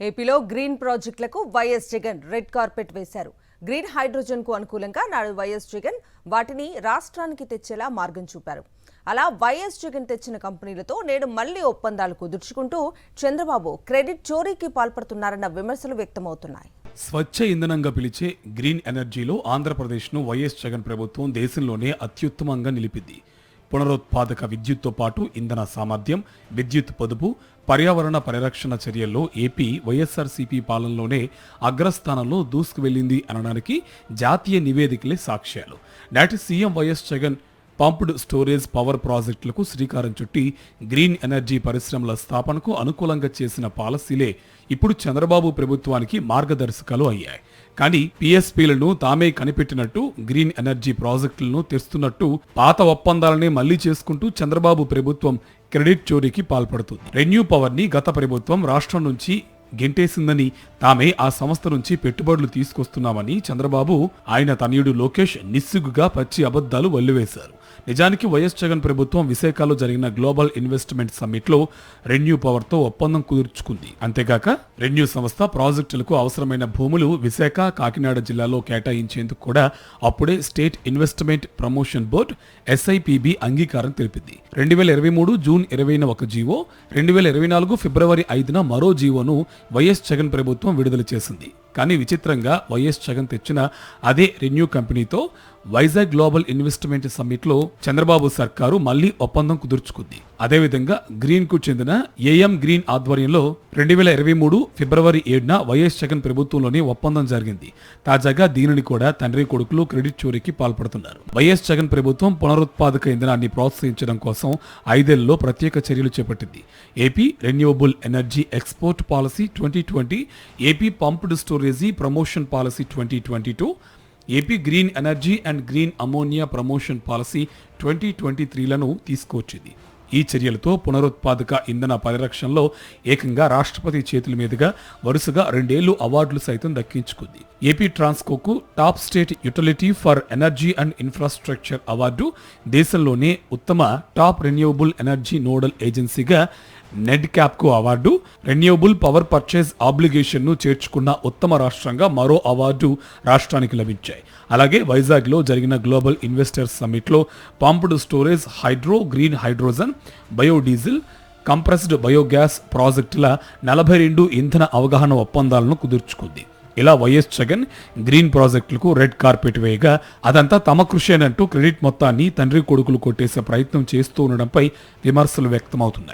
ఏపీలో గ్రీన్ ప్రాజెక్టులకు YS Jagan red carpet వేశారు. గ్రీన్ హైడ్రోజన్ కు అనుకూలంగా నాడు వైఎస్ జగన్ వాటిని రాష్ట్రానికి తెచ్చేలా మార్గం చూపారు. అలా వైఎస్ జగన్ తెచ్చిన కంపెనీలతో నేడు మళ్లీ ఒప్పందాలు కుదుర్చుకుంటూ చంద్రబాబు క్రెడిట్ చోరీకి పాల్పడుతున్నారన్న విమర్శలు వ్యక్తమవుతున్నాయి. స్వచ్ఛ ఇంధనంగా పిలిచే గ్రీన్ ఎనర్జీలో ఆంధ్రప్రదేశ్ను వైఎస్ జగన్ ప్రభుత్వం దేశంలోనే అత్యుత్తమంగా నిలిపింది. పునరుత్పాదక విద్యుత్తో పాటు ఇంధన సామర్థ్యం, విద్యుత్ పొదుపు, పర్యావరణ పరిరక్షణ చర్యల్లో ఏపీ వైఎస్ఆర్సీపీ పాలనలోనే అగ్రస్థానంలో దూసుకువెళ్లింది అనడానికి జాతీయ నివేదికలే సాక్ష్యాలు. నాటి CM YS Jagan pumped storage power ప్రాజెక్టులకు శ్రీకారం చుట్టి గ్రీన్ ఎనర్జీ పరిశ్రమల స్థాపనకు అనుకూలంగా చేసిన పాలసీలే ఇప్పుడు చంద్రబాబు ప్రభుత్వానికి మార్గదర్శకాలు అయ్యాయి. కానీ పిఎస్పీలను తామే కనిపెట్టినట్టు గ్రీన్ ఎనర్జీ ప్రాజెక్టులను తెస్తున్నట్టు పాత ఒప్పందాలనే మళ్లీ చేసుకుంటూ చంద్రబాబు ప్రభుత్వం క్రెడిట్ చోరీకి పాల్పడుతుంది. రెన్యూ పవర్ ని గత ప్రభుత్వం రాష్ట్రం నుంచి గెంటేసిందని, తామే ఆ సంస్థ నుంచి పెట్టుబడులు తీసుకొస్తున్నామని చంద్రబాబు ఆయన తనయుడు లోకేష్ నిస్సిగ్గుగా పచ్చి అబద్ధాలు వల్లివేశారు. నిజానికి వైఎస్ జగన్ ప్రభుత్వం విశాఖలో జరిగిన గ్లోబల్ ఇన్వెస్ట్మెంట్ సమ్మిట్ లో రెన్యూ పవర్ తో ఒప్పందం కుదుర్చుకుంది. అంతేగాక రెన్యూ సంస్థ ప్రాజెక్టులకు అవసరమైన భూములు విశాఖ, కాకినాడ జిల్లాలో కేటాయించేందుకు కూడా అప్పుడే state investment promotion board SIPB అంగీకారం తెలిపింది. 2023 జూన్ 20న ఒక జీవో, 2024 ఫిబ్రవరి 5న మరో జీవోను వైఎస్ జగన్ ప్రభుత్వం విడుదల చేసింది. కానీ విచిత్రంగా వైఎస్ జగన్ తెచ్చిన అదే రెన్యూ కంపెనీతో వైజాగ్ గ్లోబల్ ఇన్వెస్ట్మెంట్ సమ్మిట్ లో చంద్రబాబు సర్కారు మళ్లీ ఒప్పందం కుదుర్చుకుంది. అదేవిధంగా గ్రీన్ కు చెందిన AM గ్రీన్ ఆధ్వర్యంలో 2023 ఫిబ్రవరి 7న వైఎస్ జగన్ ప్రభుత్వంలోనే ఒప్పందం జరిగింది. తాజాగా దీనిని కూడా తండ్రి కొడుకులు క్రెడిట్ చోరీకి పాల్పడుతున్నారు. వైఎస్ జగన్ ప్రభుత్వం పునరుత్పాదక ఇంధనాన్ని ప్రోత్సహించడం కోసం 5 ఏళ్లలో ప్రత్యేక చర్యలు చేపట్టింది. AP renewable energy export policy 2020, AP pumped storage promotion policy 2022, AP green energy and green ammonia promotion policy 2023లను తీసుకొచ్చింది. ఈ చర్యలతో పునరుత్పాదక ఇంధన పరిరక్షణలో ఏకంగా రాష్ట్రపతి చేతుల మీదుగా వరుసగా 2 ఏళ్లు అవార్డులు సైతం దక్కించుకుంది. ఏపీ ట్రాన్స్కోకు top state utility for energy and infrastructure award, దేశంలోనే ఉత్తమ టాప్ రెన్యూవబుల్ ఎనర్జీ నోడల్ ఏజెన్సీగా నెడ్క్యాప్కు award, renewable power purchase obligation ను చేర్చుకున్న ఉత్తమ రాష్ట్రంగా మరో అవార్డు రాష్ట్రానికి లభించాయి. అలాగే వైజాగ్ లో జరిగిన గ్లోబల్ ఇన్వెస్టర్స్ సమ్మిట్ లో pumped storage hydro, green hydrogen, biodiesel, compressed biogas ప్రాజెక్టుల 42 ఇంధన అవగాహన ఒప్పందాలను కుదుర్చుకుంది. ఇలా వైఎస్ జగన్ గ్రీన్ ప్రాజెక్టులకు రెడ్ కార్పెట్ వేయగా అదంతా తమ కృషేనంటూ క్రెడిట్ మొత్తాన్ని తండ్రి కొడుకులు కొట్టేసే ప్రయత్నం చేస్తూ ఉండడంపై విమర్శలు వ్యక్తమవుతున్నాయి.